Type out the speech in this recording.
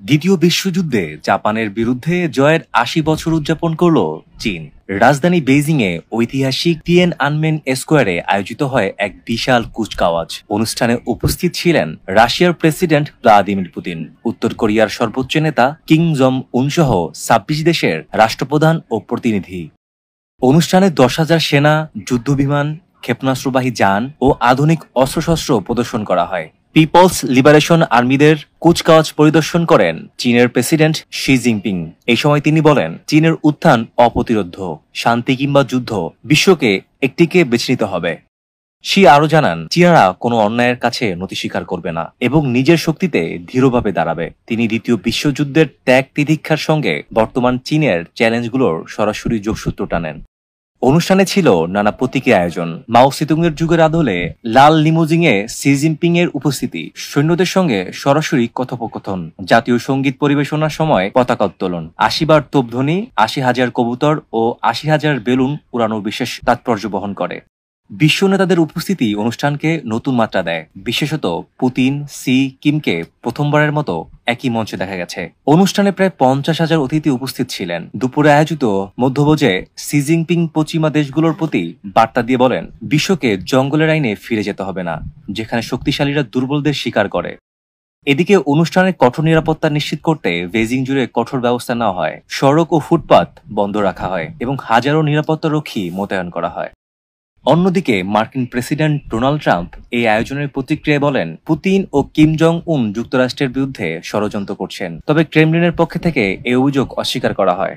দ্বিতীয় বিশ্বযুদ্ধে জাপানের বিরুদ্ধে জয়ের ৮০ বছর উদযাপন করল চীন। রাজধানী বেইজিং এ ঐতিহাসিক টিয়েন আনমেন স্কোয়ারে আয়োজিত হয় এক বিশাল কুচকাওয়াজ। অনুষ্ঠানে উপস্থিত ছিলেন রাশিয়ার প্রেসিডেন্ট ভ্লাদিমির পুতিন, উত্তর কোরিয়ার সর্বোচ্চ নেতা কিম জং উন সহ ২৬ দেশের রাষ্ট্রপ্রধান ও প্রতিনিধি। অনুষ্ঠানে ১০,০০০ সেনা, যুদ্ধবিমান, ক্ষেপণাস্ত্রবাহী যান ও আধুনিক অস্ত্রশস্ত্র প্রদর্শন করা হয়। পিপলস লিবারেশন আর্মিদের কুচকাওয়াজ পরিদর্শন করেন চীনের প্রেসিডেন্ট শি জিনপিং। এই সময় তিনি বলেন, চীনের উত্থান অপ্রতিরোধ্য, শান্তি কিংবা যুদ্ধ, বিশ্বকে একটিকে বেছে নিতে হবে। শি আরও জানান, চীনারা কোনো অন্যায়ের কাছে নতি স্বীকার করবে না এবং নিজের শক্তিতে দৃঢ়ভাবে দাঁড়াবে। তিনি দ্বিতীয় বিশ্বযুদ্ধের ত্যাগ তিতিক্ষার সঙ্গে বর্তমান চীনের চ্যালেঞ্জগুলোর সরাসরি যোগসূত্র টানেন। অনুষ্ঠানে ছিল নানা প্রতীকী আয়োজন। মাও সেতুংয়ের যুগের আদলে লাল লিমুজিংয়ে শি জিনপিং এর উপস্থিতি, সৈন্যদের সঙ্গে সরাসরি কথোপকথন, জাতীয় সঙ্গীত পরিবেশনার সময় পতাকা উত্তোলন, ৮০ বার তোপধ্বনি, ৮০,০০০ কবুতর ও ৮০,০০০ বেলুন উড়ানো বিশেষ তাৎপর্য বহন করে। বিশ্ব নেতাদের উপস্থিতি অনুষ্ঠানকে নতুন মাত্রা দেয়। বিশেষত পুতিন, সি, কিমকে প্রথমবারের মতো একই মঞ্চে দেখা গেছে। অনুষ্ঠানে প্রায় ৫০,০০০ অতিথি উপস্থিত ছিলেন। দুপুরে আয়োজিত মধ্যভোজে শি জিনপিং পশ্চিমা দেশগুলোর প্রতি বার্তা দিয়ে বলেন, বিশ্বকে জঙ্গলের আইনে ফিরে যেতে হবে না, যেখানে শক্তিশালীরা দুর্বলদের স্বীকার করে। এদিকে অনুষ্ঠানের কঠোর নিরাপত্তা নিশ্চিত করতে বেইজিং জুড়ে কঠোর ব্যবস্থা নেওয়া হয়। সড়ক ও ফুটপাত বন্ধ রাখা হয় এবং হাজারো নিরাপত্তারক্ষী মোতায়েন করা হয়। অন্যদিকে মার্কিন প্রেসিডেন্ট ডোনাল্ড ট্রাম্প এই আয়োজনের প্রতিক্রিয়ায় বলেন, পুতিন ও কিম জং উন যুক্তরাষ্ট্রের বিরুদ্ধে ষড়যন্ত্র করছেন। তবে ক্রেমলিনের পক্ষ থেকে এই অভিযোগ অস্বীকার করা হয়।